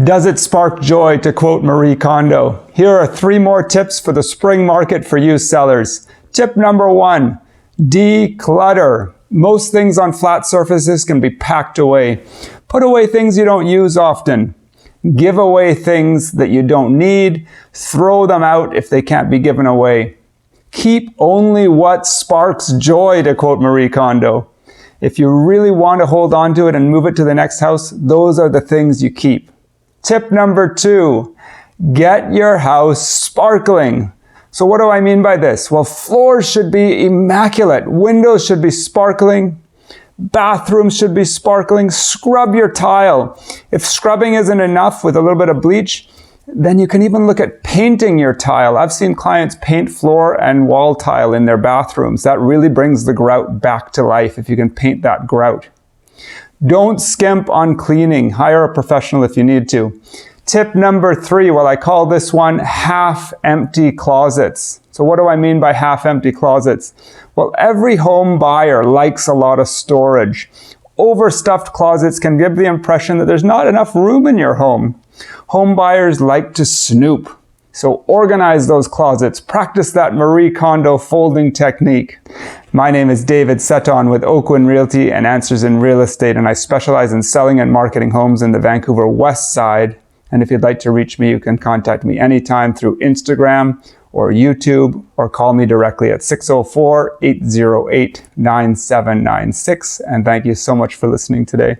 Does it spark joy, to quote Marie Kondo? Here are 3 more tips for the spring market for you sellers. Tip number 1, declutter. Most things on flat surfaces can be packed away. Put away things you don't use often. Give away things that you don't need. Throw them out if they can't be given away. Keep only what sparks joy, to quote Marie Kondo. If you really want to hold on to it and move it to the next house, those are the things you keep. Tip number 2, get your house sparkling. So what do I mean by this? Well, floors should be immaculate. Windows should be sparkling. Bathrooms should be sparkling. Scrub your tile. If scrubbing isn't enough with a little bit of bleach, then you can even look at painting your tile. I've seen clients paint floor and wall tile in their bathrooms. That really brings the grout back to life if you can paint that grout. Don't skimp on cleaning. Hire a professional if you need to. Tip number 3, well, I call this one half-empty closets. So what do I mean by half-empty closets? Well, every home buyer likes a lot of storage. Overstuffed closets can give the impression that there's not enough room in your home. Home buyers like to snoop. So organize those closets. Practice that Marie Kondo folding technique. My name is David Seton with Oakwyn Realty and Answers in Real Estate, and I specialize in selling and marketing homes in the Vancouver West Side. And if you'd like to reach me, you can contact me anytime through Instagram or YouTube, or call me directly at 604-808-9796. And thank you so much for listening today.